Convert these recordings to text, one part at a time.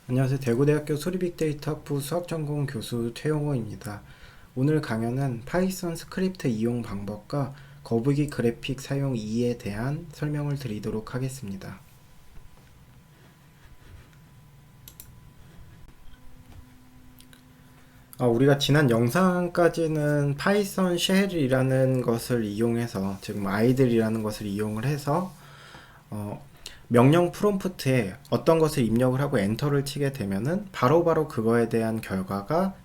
안녕하세요. 대구대학교 수리빅데이터 학부 수학전공 교수 최용호입니다. 오늘 강연은 파이썬 스크립트 이용 방법과 거북이 그래픽 사용 이에 대한 설명을 드리도록 하겠습니다. 우리가 지난 영상까지는 파이썬 쉘이라는 것을 이용해서, 지금 아이들이라는 것을 이용을 해서 명령 프롬프트에 어떤 것을 입력을 하고 엔터를 치게 되면은 바로바로 그거에 대한 결과가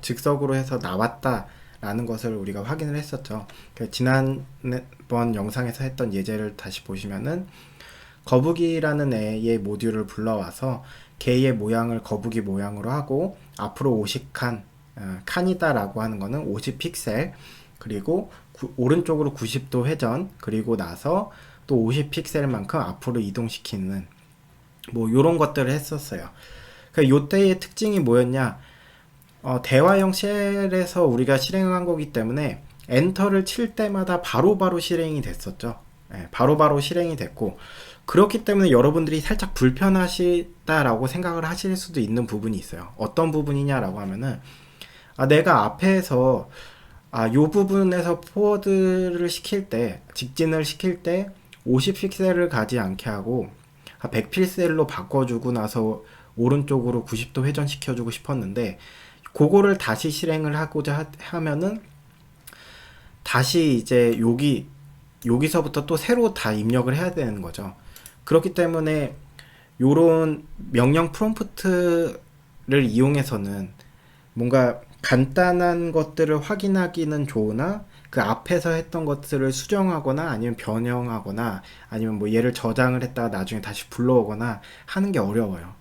즉석으로 해서 나왔다라는 것을 우리가 확인을 했었죠. 지난번 영상에서 했던 예제를 다시 보시면은 거북이라는 애의 모듈을 불러와서 개의 모양을 거북이 모양으로 하고 앞으로 50칸, 칸이다라고 하는 거는 50픽셀, 그리고 오른쪽으로 90도 회전, 그리고 나서 또 50픽셀만큼 앞으로 이동시키는 뭐 요런 것들을 했었어요. 그러니까 요때의 특징이 뭐였냐? 대화형 쉘에서 우리가 실행한 거기 때문에 엔터를 칠 때마다 바로바로 실행이 됐었죠. 바로바로 실행이 됐고, 그렇기 때문에 여러분들이 살짝 불편하시다라고 생각을 하실 수도 있는 부분이 있어요. 어떤 부분이냐라고 하면은, 내가 앞에서 요 부분에서 포워드를 시킬 때, 직진을 시킬 때 50픽셀을 가지 않게 하고 100픽셀로 바꿔주고 나서 오른쪽으로 90도 회전시켜주고 싶었는데, 그거를 다시 실행을 하고자 하면은 다시 이제 여기서부터 또 새로 다 입력을 해야 되는 거죠. 그렇기 때문에 요런 명령 프롬프트를 이용해서는 뭔가 간단한 것들을 확인하기는 좋으나 그 앞에서 했던 것들을 수정하거나 아니면 변형하거나 아니면 뭐 얘를 저장을 했다가 나중에 다시 불러오거나 하는 게 어려워요.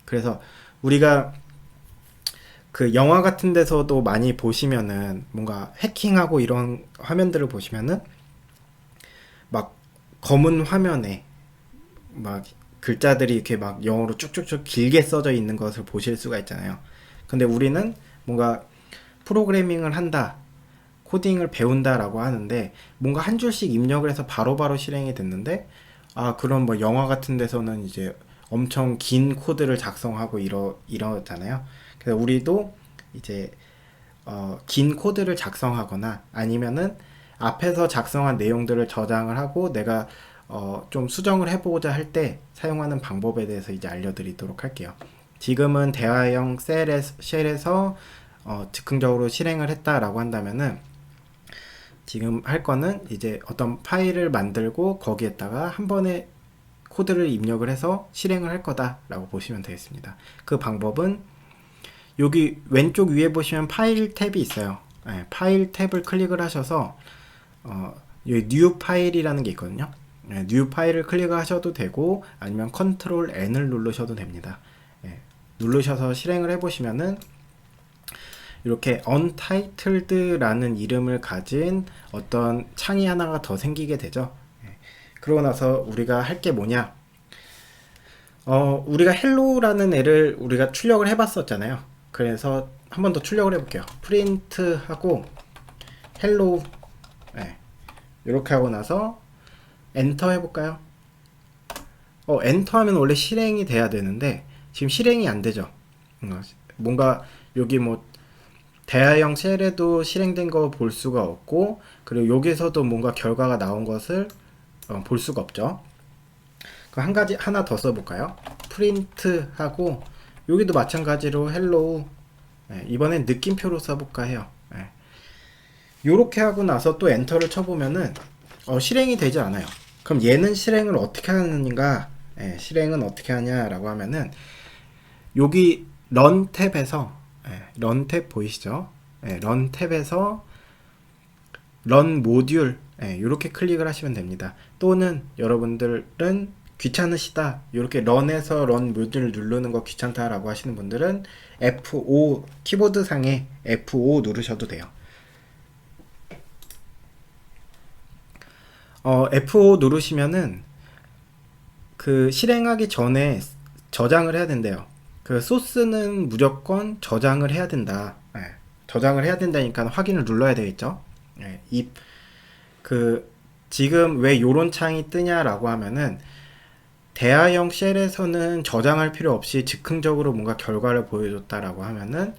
그래서 우리가 그 영화 같은 데서도 많이 보시면은 뭔가 해킹하고 이런 화면들을 보시면은 막 검은 화면에 막 글자들이 이렇게 막 영어로 쭉쭉쭉 길게 써져 있는 것을 보실 수가 있잖아요. 근데 우리는 뭔가 프로그래밍을 한다, 코딩을 배운다라고 하는데 뭔가 한 줄씩 입력을 해서 바로바로 실행이 됐는데, 그럼 뭐 영화 같은 데서는 이제 엄청 긴 코드를 작성하고 이러잖아요. 그래서 우리도 이제 긴 코드를 작성하거나 아니면은 앞에서 작성한 내용들을 저장을 하고 내가 좀 수정을 해보고자 할 때 사용하는 방법에 대해서 이제 알려드리도록 할게요. 지금은 대화형 쉘에서 즉흥적으로 실행을 했다라고 한다면은 지금 할 거는 이제 어떤 파일을 만들고 거기에다가 한 번에 코드를 입력을 해서 실행을 할 거다라고 보시면 되겠습니다. 그 방법은 여기 왼쪽 위에 보시면 파일 탭이 있어요. 파일 탭을 클릭을 하셔서 여기 뉴 파일이라는 게 있거든요. 뉴 파일을 클릭하셔도 되고 아니면 컨트롤 N을 누르셔도 됩니다. 누르셔서 실행을 해보시면은 이렇게 untitled라는 이름을 가진 어떤 창이 하나가 더 생기게 되죠. 그러고 나서 우리가 할 게 뭐냐? 우리가 hello라는 애를 우리가 출력을 해봤었잖아요. 그래서 한 번 더 출력을 해볼게요. 프린트 하고 hello, 이렇게 하고 나서 엔터 해볼까요? 엔터 하면 원래 실행이 돼야 되는데 지금 실행이 안 되죠. 뭔가 여기 뭐 대화형 쉘에도 실행된 거 볼 수가 없고, 그리고 여기서도 뭔가 결과가 나온 것을 볼 수가 없죠. 한 가지 하나 더 써볼까요? 프린트 하고 여기도 마찬가지로 hello, 이번엔 느낌표로 써볼까 해요. 요렇게 하고 나서 또 엔터를 쳐보면은 실행이 되지 않아요. 그럼 얘는 실행을 어떻게 하는가? 실행은 어떻게 하냐라고 하면은 여기 런 탭에서, 런 탭 보이시죠? 런 탭에서 런 모듈, 이렇게 클릭을 하시면 됩니다. 또는 여러분들은 귀찮으시다, 이렇게 런에서 런 모듈 누르는 거 귀찮다라고 하시는 분들은 F5, 키보드 상에 F5 누르셔도 돼요. F5 누르시면은 그 실행하기 전에 저장을 해야 된대요. 그 소스는 무조건 저장을 해야 된다. 저장을 해야 된다니까 확인을 눌러야 되겠죠. 그 지금 왜 요런 창이 뜨냐라고 하면은 대화형 쉘에서는 저장할 필요 없이 즉흥적으로 뭔가 결과를 보여줬다라고 하면은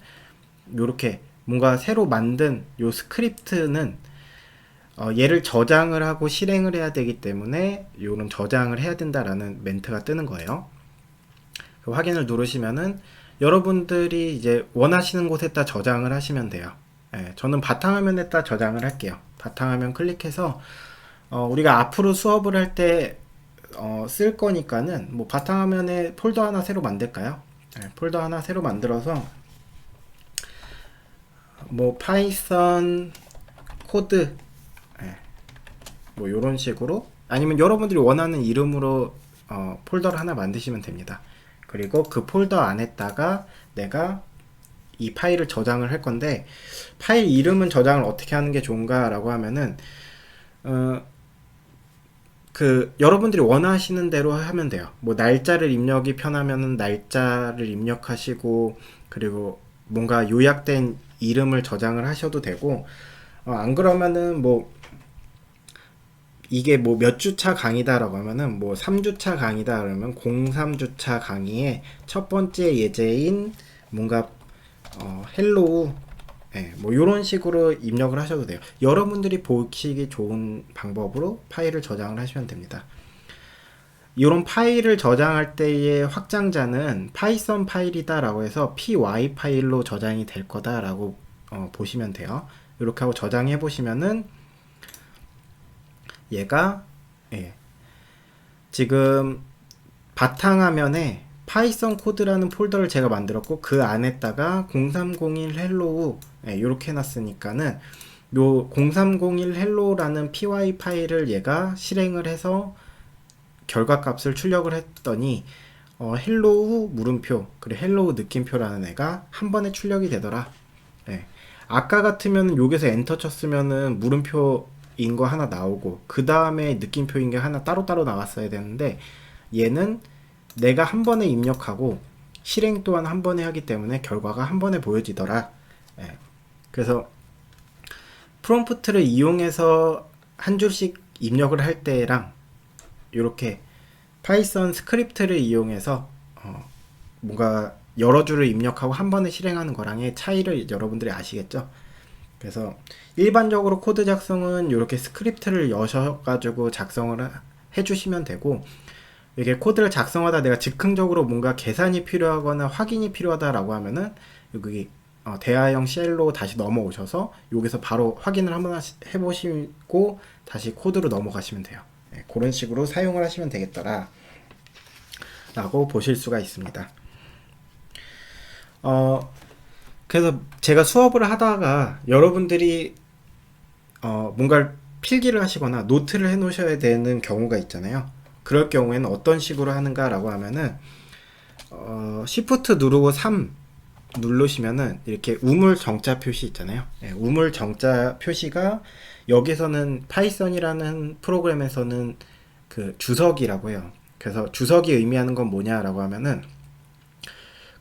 요렇게 뭔가 새로 만든 요 스크립트는 얘를 저장을 하고 실행을 해야 되기 때문에 요런 저장을 해야 된다라는 멘트가 뜨는 거예요. 그 확인을 누르시면은 여러분들이 이제 원하시는 곳에다 저장을 하시면 돼요. 예, 저는 바탕화면에다 저장을 할게요. 바탕화면 클릭해서 우리가 앞으로 수업을 할 때 쓸 거니까는 뭐 바탕화면에 폴더 하나 새로 만들까요? 예, 폴더 하나 새로 만들어서 뭐 파이썬 코드 뭐 요런 식으로 아니면 여러분들이 원하는 이름으로 폴더를 하나 만드시면 됩니다. 그리고 그 폴더 안에다가 내가 이 파일을 저장을 할 건데 파일 이름은 저장을 어떻게 하는 게 좋은가 라고 하면은 그 여러분들이 원하시는 대로 하면 돼요. 뭐 날짜를 입력이 편하면은 날짜를 입력하시고 그리고 뭔가 요약된 이름을 저장을 하셔도 되고 안 그러면은 뭐 이게 뭐 몇 주차 강의다라고 하면은 뭐 3주차 강의다 그러면 03주차 강의의 첫 번째 예제인 뭔가 헬로우 뭐 요런 식으로 입력을 하셔도 돼요. 여러분들이 보시기 좋은 방법으로 파일을 저장을 하시면 됩니다. 이런 파일을 저장할 때의 확장자는 파이썬 파일이다 라고 해서 py 파일로 저장이 될 거다 라고 보시면 돼요. 이렇게 하고 저장해 보시면은 얘가 지금 바탕화면에 파이썬 코드라는 폴더를 제가 만들었고 그 안에다가 0301 헬로우 이렇게 해놨으니까는 요 0301 헬로우라는 py 파일을 얘가 실행을 해서 결과값을 출력을 했더니 헬로우 물음표 그리고 헬로우 느낌표라는 애가 한 번에 출력이 되더라. 아까 같으면 여기서 엔터 쳤으면은 물음표인 거 하나 나오고 그 다음에 느낌표인 게 하나 따로따로 나왔어야 되는데 얘는 내가 한 번에 입력하고 실행 또한 한 번에 하기 때문에 결과가 한 번에 보여지더라. 그래서 프롬프트를 이용해서 한 줄씩 입력을 할 때랑 이렇게 파이썬 스크립트를 이용해서 뭔가 여러 줄을 입력하고 한 번에 실행하는 거랑의 차이를 여러분들이 아시겠죠? 그래서 일반적으로 코드 작성은 이렇게 스크립트를 여셔가지고 작성을 해주시면 되고 이게 코드를 작성하다 내가 즉흥적으로 뭔가 계산이 필요하거나 확인이 필요하다라고 하면은 여기 대화형 쉘로 다시 넘어오셔서 여기서 바로 확인을 한번 해보시고 다시 코드로 넘어가시면 돼요. 그런 식으로 사용을 하시면 되겠더라 라고 보실 수가 있습니다. 그래서 제가 수업을 하다가 여러분들이 뭔가를 필기를 하시거나 노트를 해 놓으셔야 되는 경우가 있잖아요. 그럴 경우에는 어떤 식으로 하는가 라고 하면은 Shift 누르고 3 누르시면은 이렇게 우물 정자 표시 있잖아요. 우물 정자 표시가 여기서는 파이썬이라는 프로그램에서는 그 주석이라고 해요. 그래서 주석이 의미하는 건 뭐냐라고 하면은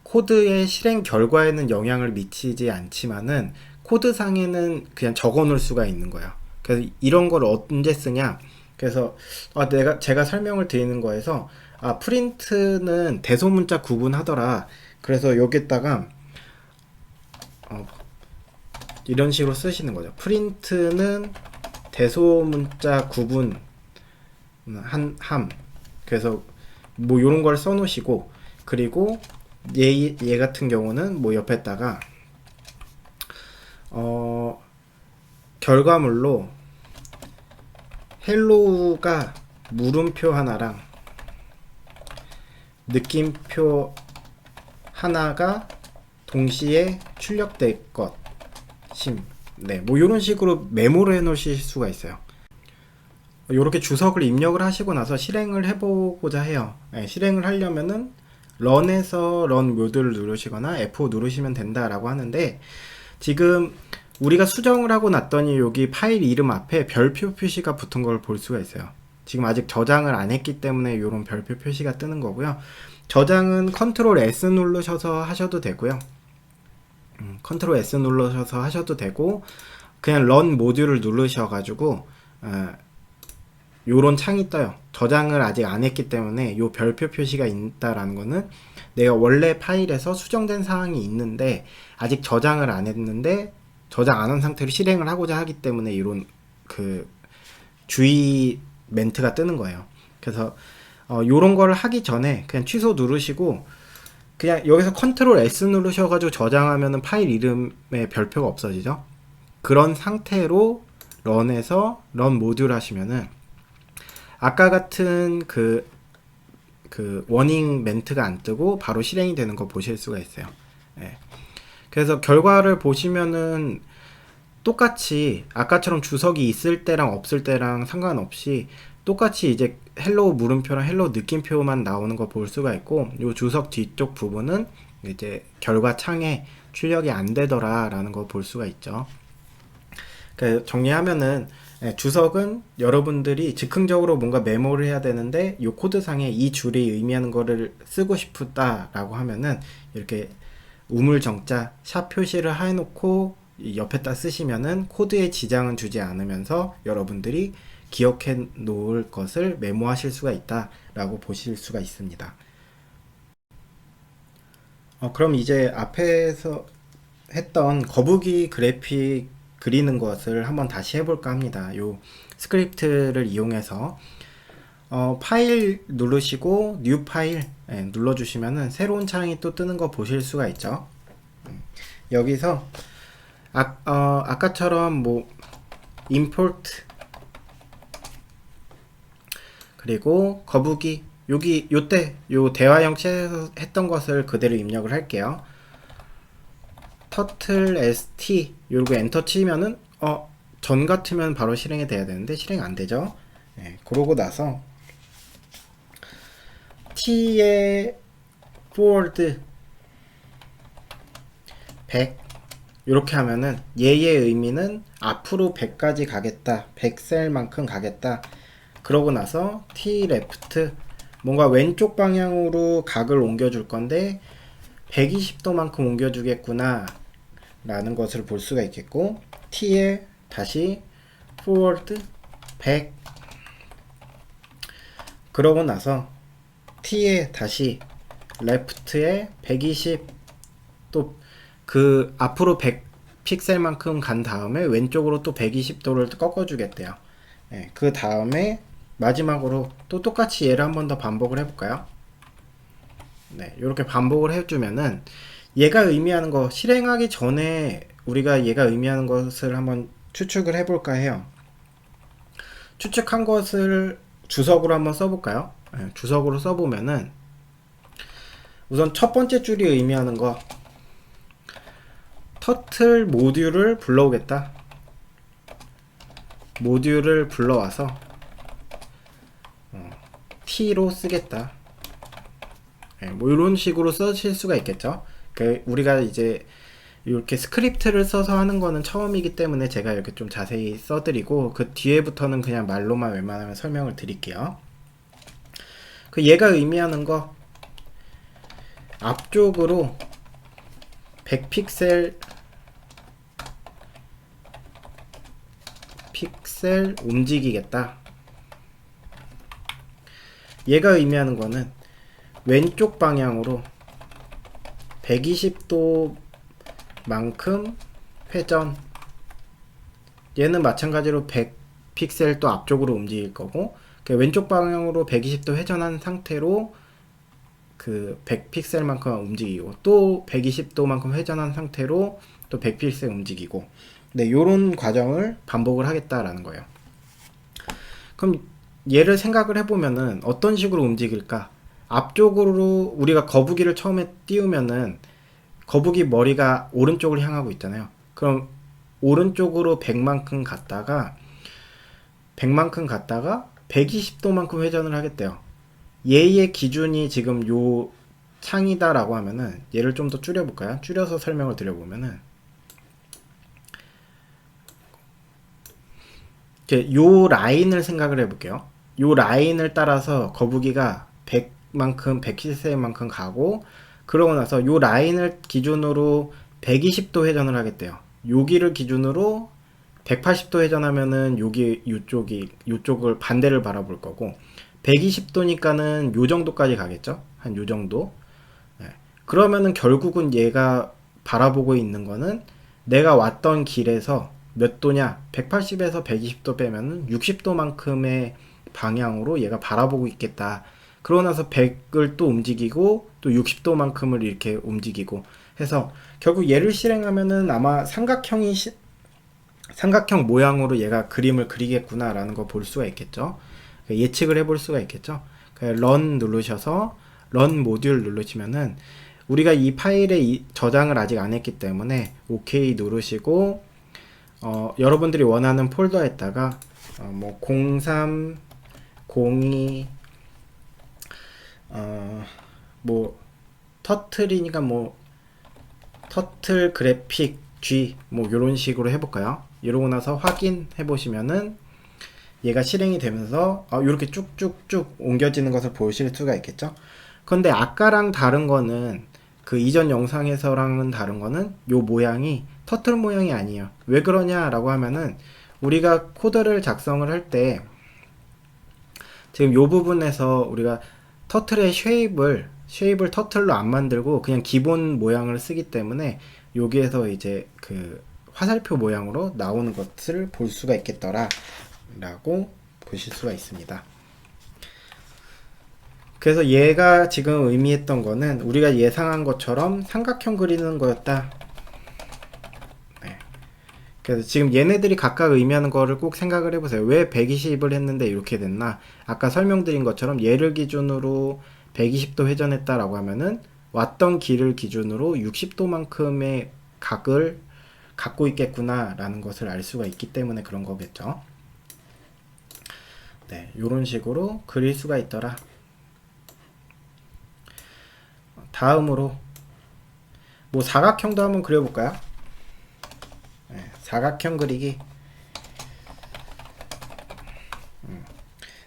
코드의 실행 결과에는 영향을 미치지 않지만은 코드상에는 그냥 적어 놓을 수가 있는 거예요. 그래서 이런 걸 언제 쓰냐? 그래서 제가 설명을 드리는 거에서 프린트는 대소문자 구분하더라. 그래서 여기다가 이런 식으로 쓰시는 거죠. 프린트는 대소문자 구분 함. 그래서 뭐 요런 걸 써 놓으시고 그리고 얘 같은 경우는 뭐 옆에다가 결과물로 헬로우가 물음표 하나랑 느낌표 하나가 동시에 출력될 것임. 뭐 이런 식으로 메모를 해 놓으실 수가 있어요. 이렇게 주석을 입력을 하시고 나서 실행을 해보고자 해요. 실행을 하려면은 런에서 런 모드를 누르시거나 F5 누르시면 된다라고 하는데 지금 우리가 수정을 하고 났더니 여기 파일 이름 앞에 별표 표시가 붙은 걸 볼 수가 있어요. 지금 아직 저장을 안 했기 때문에 이런 별표 표시가 뜨는 거고요. 저장은 컨트롤 S 누르셔서 하셔도 되고요. 컨트롤 S 누르셔서 하셔도 되고 그냥 런 모듈을 누르셔가지고 요런 창이 떠요. 저장을 아직 안 했기 때문에 요 별표 표시가 있다라는 거는 내가 원래 파일에서 수정된 사항이 있는데 아직 저장을 안 했는데 저장 안 한 상태로 실행을 하고자 하기 때문에 이런 그 주의 멘트가 뜨는 거예요. 그래서 요런 걸 하기 전에 그냥 취소 누르시고 그냥 여기서 컨트롤 S 누르셔가지고 저장하면은 파일 이름에 별표가 없어지죠. 그런 상태로 런해서 런 모듈 하시면은 아까 같은 그 워닝 멘트가 안 뜨고 바로 실행이 되는 거 보실 수가 있어요. 예. 그래서 결과를 보시면은 똑같이 아까처럼 주석이 있을 때랑 없을 때랑 상관없이 똑같이 이제 헬로우 물음표랑 헬로우 느낌표만 나오는 거 볼 수가 있고, 요 주석 뒤쪽 부분은 이제 결과 창에 출력이 안 되더라 라는 거 볼 수가 있죠. 그 정리하면은 주석은 여러분들이 즉흥적으로 뭔가 메모를 해야 되는데 이 코드상에 이 줄이 의미하는 거를 쓰고 싶다 라고 하면은 이렇게 우물정자 샵 표시를 해놓고 옆에다 쓰시면은 코드에 지장은 주지 않으면서 여러분들이 기억해 놓을 것을 메모하실 수가 있다 라고 보실 수가 있습니다. 그럼 이제 앞에서 했던 거북이 그래픽 그리는 것을 한번 다시 해볼까 합니다. 요 스크립트를 이용해서 파일 누르시고 뉴 파일 눌러주시면은 새로운 창이 또 뜨는 거 보실 수가 있죠. 여기서 아까처럼 뭐 import 그리고 거북이 여기 요때 요 대화형 챗에서 했던 것을 그대로 입력을 할게요. turtle st 요거 엔터 치면은 전 같으면 바로 실행이 돼야 되는데 실행 안 되죠. 그러고 나서 t의 forward 100 이렇게 하면은 얘의 의미는 앞으로 100까지 가겠다, 100셀만큼 가겠다. 그러고 나서 t left 뭔가 왼쪽 방향으로 각을 옮겨줄 건데 120도만큼 옮겨주겠구나 라는 것을 볼 수가 있겠고, t에 다시 forward 100 그러고 나서 t에 다시 left에 120 또 그 앞으로 100 픽셀만큼 간 다음에 왼쪽으로 또 120도를 꺾어 주겠대요. 그 다음에 마지막으로 또 똑같이 얘를 한 번 더 반복을 해볼까요? 이렇게 반복을 해주면은 얘가 의미하는 거 실행하기 전에 우리가 얘가 의미하는 것을 한번 추측을 해볼까 해요. 추측한 것을 주석으로 한번 써볼까요? 주석으로 써보면은 우선 첫 번째 줄이 의미하는 거 터틀 모듈을 불러오겠다. 모듈을 불러와서 t로 쓰겠다. 뭐 이런 식으로 쓰실 수가 있겠죠. 우리가 이제 이렇게 스크립트를 써서 하는 거는 처음이기 때문에 제가 이렇게 좀 자세히 써드리고 그 뒤에부터는 그냥 말로만 웬만하면 설명을 드릴게요. 얘가 의미하는 거 앞쪽으로 100픽셀 움직이겠다. 얘가 의미하는 거는 왼쪽 방향으로 120도 만큼 회전, 얘는 마찬가지로 100픽셀 또 앞쪽으로 움직일 거고, 왼쪽 방향으로 120도 회전한 상태로 그 100픽셀만큼 움직이고 또 120도만큼 회전한 상태로 또 100픽셀 움직이고, 요런 과정을 반복을 하겠다라는 거예요. 그럼 얘를 생각을 해보면은 어떤 식으로 움직일까? 앞쪽으로 우리가 거북이를 처음에 띄우면은 거북이 머리가 오른쪽을 향하고 있잖아요. 그럼 오른쪽으로 100만큼 갔다가 120도만큼 회전을 하겠대요. 얘의 기준이 지금 요 창이다 라고 하면은 얘를 좀 더 줄여볼까요? 줄여서 설명을 드려보면은 요 라인을 생각을 해볼게요. 요 라인을 따라서 거북이가 100만큼 100픽셀만큼 가고, 그러고 나서 요 라인을 기준으로 120도 회전을 하겠대요. 여기를 기준으로 180도 회전하면은 여기 요쪽을 반대를 바라볼 거고 120도니까는 요 정도까지 가겠죠. 한 요 정도. 예. 그러면은 결국은 얘가 바라보고 있는 거는 내가 왔던 길에서 몇 도냐? 180에서 120도 빼면은 60도만큼의 방향으로 얘가 바라보고 있겠다. 그러고 나서 100을 또 움직이고 또 60도만큼을 이렇게 움직이고 해서 결국 얘를 실행하면은 아마 삼각형 모양으로 얘가 그림을 그리겠구나라는 거 볼 수가 있겠죠. 예측을 해볼 수가 있겠죠. 런 누르셔서 런 모듈 누르시면은 우리가 이 파일에 저장을 아직 안 했기 때문에 OK 누르시고 여러분들이 원하는 폴더에다가 뭐 03, 02 뭐 터틀이니까 뭐 터틀 그래픽 G 뭐 요런 식으로 해볼까요? 이러고 나서 확인해 보시면은 얘가 실행이 되면서 이렇게 쭉쭉쭉 옮겨지는 것을 보실 수가 있겠죠. 근데 아까랑 다른 거는 그 이전 영상에서랑은 다른 거는 요 모양이 터틀 모양이 아니에요. 왜 그러냐라고 하면은 우리가 코드를 작성을 할 때 지금 요 부분에서 우리가 터틀의 쉐입을 터틀로 안 만들고 그냥 기본 모양을 쓰기 때문에 여기에서 이제 그 화살표 모양으로 나오는 것을 볼 수가 있겠더라 라고 보실 수가 있습니다. 그래서 얘가 지금 의미했던 거는 우리가 예상한 것처럼 삼각형 그리는 거였다. 네. 그래서 지금 얘네들이 각각 의미하는 거를 꼭 생각을 해보세요. 왜 120을 했는데 이렇게 됐나? 아까 설명드린 것처럼 얘를 기준으로 120도 회전했다라고 하면은 왔던 길을 기준으로 60도만큼의 각을 갖고 있겠구나 라는 것을 알 수가 있기 때문에 그런 거겠죠. 네, 요런 식으로 그릴 수가 있더라. 다음으로 뭐 사각형도 한번 그려볼까요? 네, 사각형 그리기.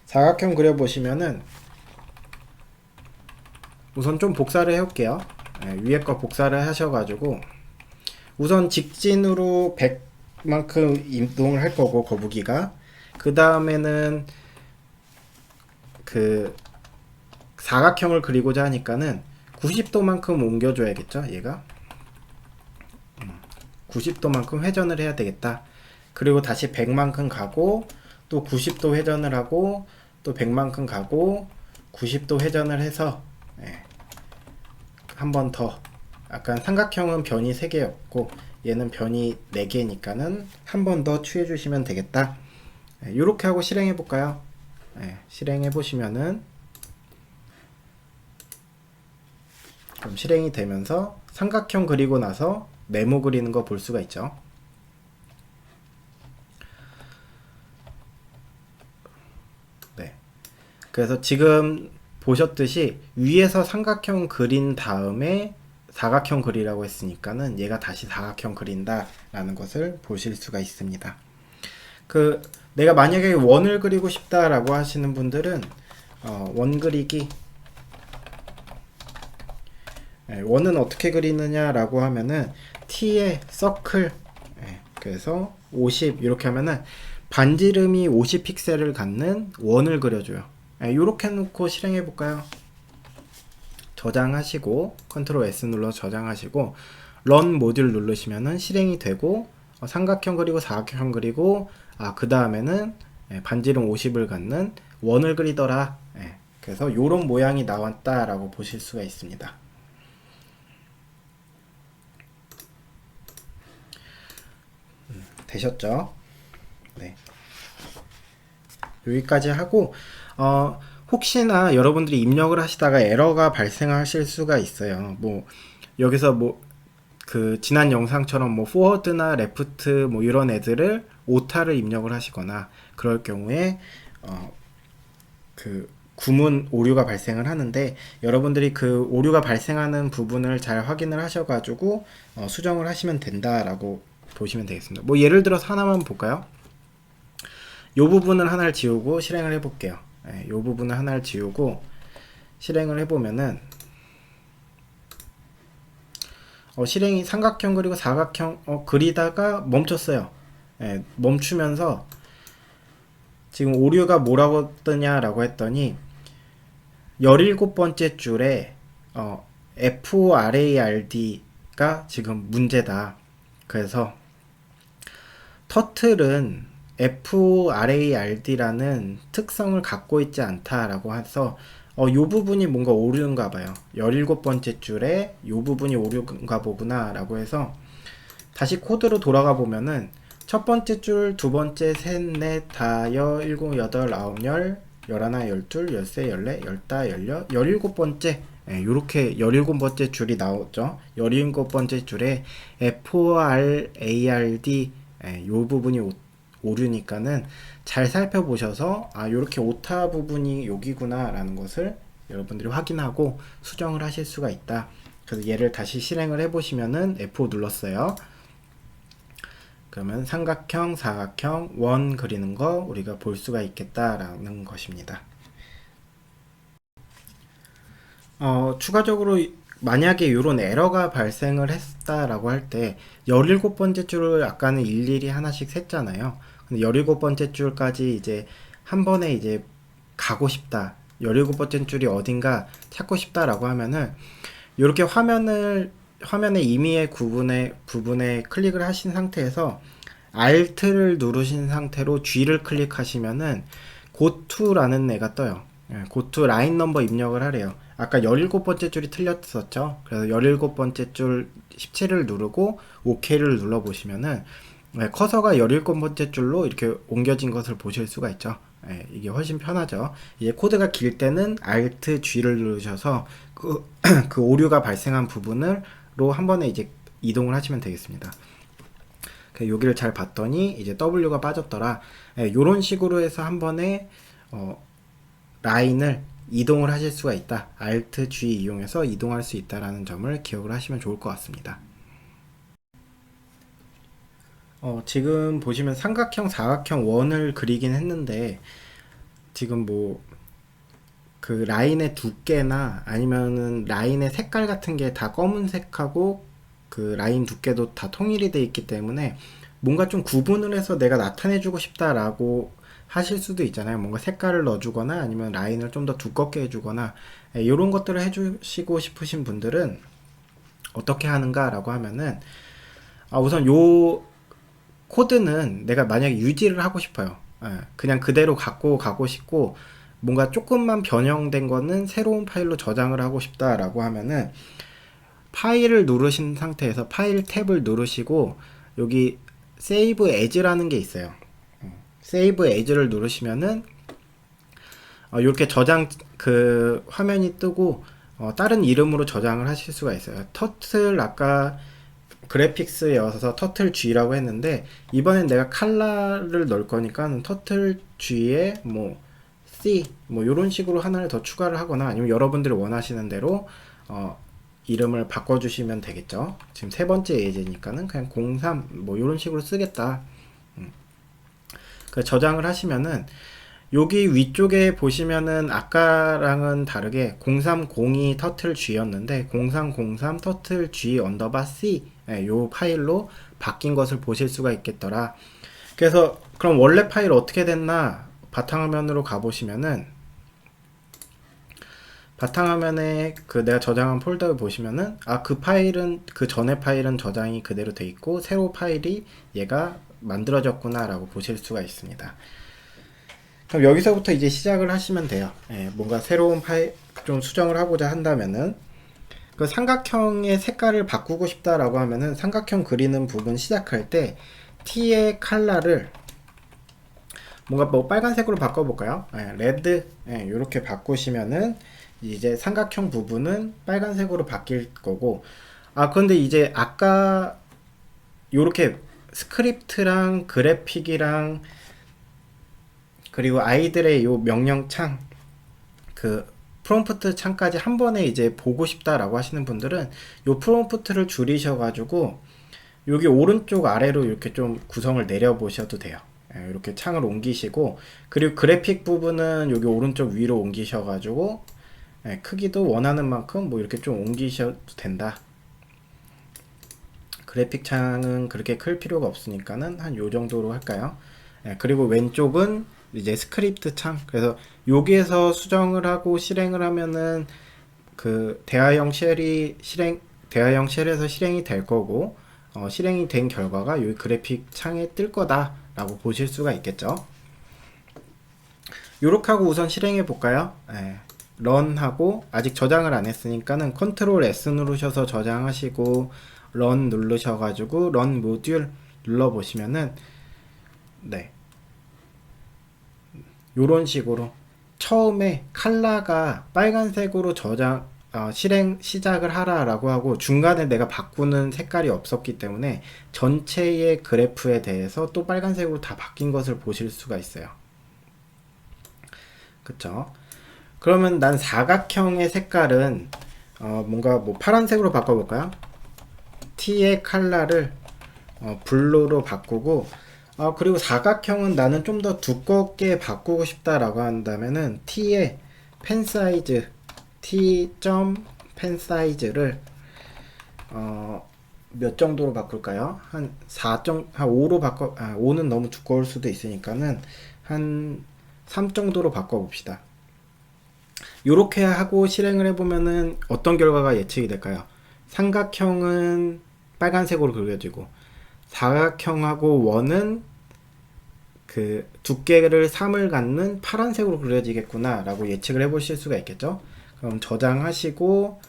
사각형 그려보시면은 우선 좀 복사를 해올게요. 네, 위에 거 복사를 하셔가지고 우선 직진으로 100만큼 이동을 할 거고 거북이가 그 다음에는 그 사각형을 그리고자 하니까는 90도만큼 옮겨줘야겠죠. 얘가 90도만큼 회전을 해야 되겠다. 그리고 다시 100만큼 가고 또 90도 회전을 하고 또 100만큼 가고 90도 회전을 해서 한 번 더. 약간 삼각형은 변이 3개였고 얘는 변이 4개니까는 한 번 더 취해 주시면 되겠다. 이렇게 하고 실행해 볼까요? 실행해 보시면은 그럼 실행이 되면서 삼각형 그리고 나서 네모 그리는 거 볼 수가 있죠. 네. 그래서 지금 보셨듯이 위에서 삼각형 그린 다음에 사각형 그리라고 했으니까는 얘가 다시 사각형 그린다 라는 것을 보실 수가 있습니다. 그 내가 만약에 원을 그리고 싶다 라고 하시는 분들은 원 그리기 원은 어떻게 그리느냐 라고 하면은 T에 서클 그래서 50 이렇게 하면은 반지름이 50 픽셀을 갖는 원을 그려줘요. 이렇게 놓고 실행해 볼까요? 저장하시고 컨트롤 S 눌러 저장하시고 런 모듈 누르시면은 실행이 되고 삼각형 그리고 사각형 그리고 그 다음에는 반지름 50을 갖는 원을 그리더라. 그래서 요런 모양이 나왔다 라고 보실 수가 있습니다. 되셨죠? 네. 여기까지 하고 혹시나 여러분들이 입력을 하시다가 에러가 발생하실 수가 있어요. 뭐 여기서 뭐 그 지난 영상처럼 뭐 포워드나 레프트 뭐 이런 애들을 오타를 입력을 하시거나 그럴 경우에 그 구문 오류가 발생을 하는데 여러분들이 그 오류가 발생하는 부분을 잘 확인을 하셔가지고 수정을 하시면 된다라고 보시면 되겠습니다. 뭐 예를 들어서 하나만 볼까요? 요 부분을 하나를 지우고 실행을 해볼게요. 요 부분을 하나를 지우고 실행을 해보면은 실행이 삼각형 그리고 사각형 그리다가 멈췄어요. 멈추면서 지금 오류가 뭐라고 뜨냐라고 했더니 17번째 줄에 FORARD가 지금 문제다. 그래서 터틀은 FORARD라는 특성을 갖고 있지 않다라고 해서 이 부분이 뭔가 오류인가 봐요. 17번째 줄에 이 부분이 오류인가 보구나 라고 해서 다시 코드로 돌아가 보면은 첫 번째 줄, 두 번째, 셋, 넷, 다, 여, 일곱, 여덟, 아홉, 열, 열하나, 열둘, 열세, 열네, 열다, 열여, 17번째 요렇게 17번째 줄이 나오죠. 17번째 줄에 FORARD 요 부분이 오류니까는 잘 살펴보셔서 요렇게 오타 부분이 여기구나 라는 것을 여러분들이 확인하고 수정을 하실 수가 있다. 그래서 얘를 다시 실행을 해보시면은 F5 눌렀어요. 그러면 삼각형, 사각형, 원 그리는 거 우리가 볼 수가 있겠다라는 것입니다. 추가적으로 만약에 이런 에러가 발생을 했다라고 할 때 17번째 줄을 아까는 일일이 하나씩 셌잖아요. 근데 17번째 줄까지 이제 한 번에 이제 가고 싶다. 17번째 줄이 어딘가 찾고 싶다라고 하면은 이렇게 화면의 임의의 부분에 클릭을 하신 상태에서 Alt를 누르신 상태로 G를 클릭하시면은 고투라는 애가 떠요. 고투 라인 넘버 입력을 하래요. 아까 17번째 줄이 틀렸었죠. 그래서 17번째 줄 17을 누르고 OK를 눌러보시면은 커서가 17번째 줄로 이렇게 옮겨진 것을 보실 수가 있죠. 이게 훨씬 편하죠. 이제 코드가 길 때는 Alt G를 누르셔서 그 오류가 발생한 부분으로 한 번에 이제 이동을 하시면 되겠습니다. 여기를 잘 봤더니 이제 W가 빠졌더라. 요런 식으로 해서 한 번에 라인을 이동을 하실 수가 있다. Alt G 이용해서 이동할 수 있다라는 점을 기억을 하시면 좋을 것 같습니다. 지금 보시면 삼각형, 사각형, 원을 그리긴 했는데 지금 뭐 그 라인의 두께나 아니면은 라인의 색깔 같은 게 다 검은색하고 그 라인 두께도 다 통일이 되어 있기 때문에 뭔가 좀 구분을 해서 내가 나타내주고 싶다라고 하실 수도 있잖아요. 뭔가 색깔을 넣어주거나 아니면 라인을 좀 더 두껍게 해주거나 이런 것들을 해주시고 싶으신 분들은 어떻게 하는가라고 하면은 우선 요 코드는 내가 만약에 유지를 하고 싶어요. 그냥 그대로 갖고 가고 싶고 뭔가 조금만 변형된 거는 새로운 파일로 저장을 하고 싶다라고 하면은 파일을 누르신 상태에서 파일 탭을 누르시고 여기 Save As라는 게 있어요. Save As를 누르시면은 이렇게 저장 그 화면이 뜨고 다른 이름으로 저장을 하실 수가 있어요. 터틀 아까 그래픽스여서 터틀 G라고 했는데 이번엔 내가 칼라를 넣을 거니까 터틀 G에 뭐 C 뭐 이런 식으로 하나를 더 추가를 하거나 아니면 여러분들이 원하시는 대로 이름을 바꿔주시면 되겠죠. 지금 세 번째 예제니까는 그냥 03 뭐 이런 식으로 쓰겠다. 그 저장을 하시면은 여기 위쪽에 보시면은 아까랑은 다르게 0302 터틀 G였는데 0303 터틀 G 언더바 C 요 파일로 바뀐 것을 보실 수가 있겠더라. 그래서 그럼 원래 파일 어떻게 됐나 바탕화면으로 가보시면은 바탕화면에 그 내가 저장한 폴더를 보시면은 그 파일은 그 전에 파일은 저장이 그대로 돼 있고 새로 파일이 얘가 만들어졌구나 라고 보실 수가 있습니다. 그럼 여기서부터 이제 시작을 하시면 돼요. 뭔가 새로운 파일 좀 수정을 하고자 한다면은 그 삼각형의 색깔을 바꾸고 싶다라고 하면은 삼각형 그리는 부분 시작할 때 T의 컬러를 뭔가 뭐 빨간색으로 바꿔볼까요? 레드 이렇게 바꾸시면은 이제 삼각형 부분은 빨간색으로 바뀔 거고 그런데 이제 아까 요렇게 스크립트랑 그래픽이랑 그리고 아이들의 요 명령창 그 프롬프트 창까지 한 번에 이제 보고 싶다라고 하시는 분들은 요 프롬프트를 줄이셔 가지고 여기 오른쪽 아래로 이렇게 좀 구성을 내려 보셔도 돼요. 이렇게 창을 옮기시고 그리고 그래픽 부분은 여기 오른쪽 위로 옮기셔 가지고 크기도 원하는 만큼 뭐 이렇게 좀 옮기셔도 된다. 그래픽 창은 그렇게 클 필요가 없으니까는 한 요 정도로 할까요? 예, 그리고 왼쪽은 이제 스크립트 창. 그래서 여기에서 수정을 하고 실행을 하면은 그 대화형 쉘에서 실행이 될 거고, 실행이 된 결과가 이 그래픽 창에 뜰 거다라고 보실 수가 있겠죠. 요렇게 하고 우선 실행해 볼까요? 예, 런하고 아직 저장을 안 했으니까는 컨트롤 S 누르셔서 저장하시고 런 누르셔가지고 런 모듈 눌러 보시면은 네, 요런 식으로 처음에 컬러가 빨간색으로 실행 시작을 하라라고 하고 중간에 내가 바꾸는 색깔이 없었기 때문에 전체의 그래프에 대해서 또 빨간색으로 다 바뀐 것을 보실 수가 있어요. 그쵸? 그러면 난 사각형의 색깔은 뭔가 뭐 파란색으로 바꿔볼까요? T의 컬러를 블루로 바꾸고 그리고 사각형은 나는 좀 더 두껍게 바꾸고 싶다라고 한다면은 T의 펜 사이즈 T.펜 사이즈를 몇 정도로 바꿀까요? 한 5로 5는 너무 두꺼울 수도 있으니까는 한 3 정도로 바꿔봅시다. 요렇게 하고 실행을 해보면은 어떤 결과가 예측이 될까요? 삼각형은 빨간색으로 그려지고 사각형하고 원은 그 두께를 3을 갖는 파란색으로 그려지겠구나 라고 예측을 해보실 수가 있겠죠. 그럼 저장하시고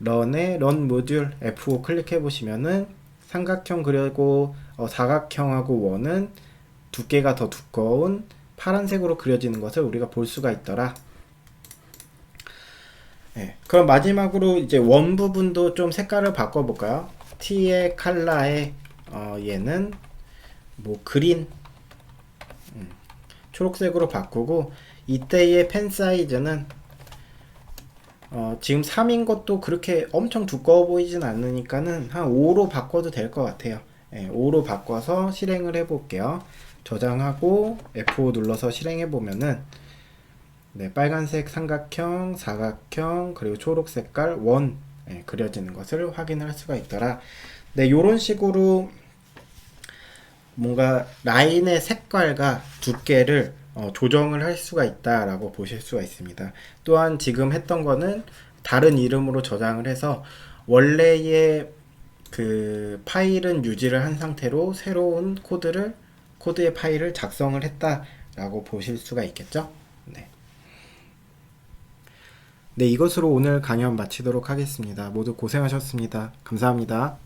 런에 런 모듈 F5 클릭해 보시면은 삼각형 그리고 사각형하고 원은 두께가 더 두꺼운 파란색으로 그려지는 것을 우리가 볼 수가 있더라. 네, 그럼 마지막으로 이제 원 부분도 좀 색깔을 바꿔볼까요? T의 컬러에 얘는 뭐 그린 초록색으로 바꾸고 이때의 펜 사이즈는 지금 3인 것도 그렇게 엄청 두꺼워 보이진 않으니까는 한 5로 바꿔도 될 것 같아요. 예, 5로 바꿔서 실행을 해 볼게요. 저장하고 F5 눌러서 실행해 보면은 네, 빨간색 삼각형, 사각형, 그리고 초록 색깔 원 그려지는 것을 확인할 수가 있더라. 네, 요런 식으로 뭔가 라인의 색깔과 두께를 조정을 할 수가 있다라고 보실 수가 있습니다. 또한 지금 했던 거는 다른 이름으로 저장을 해서 원래의 그 파일은 유지를 한 상태로 새로운 코드의 파일을 작성을 했다라고 보실 수가 있겠죠. 네. 네, 이것으로 오늘 강연 마치도록 하겠습니다. 모두 고생하셨습니다. 감사합니다.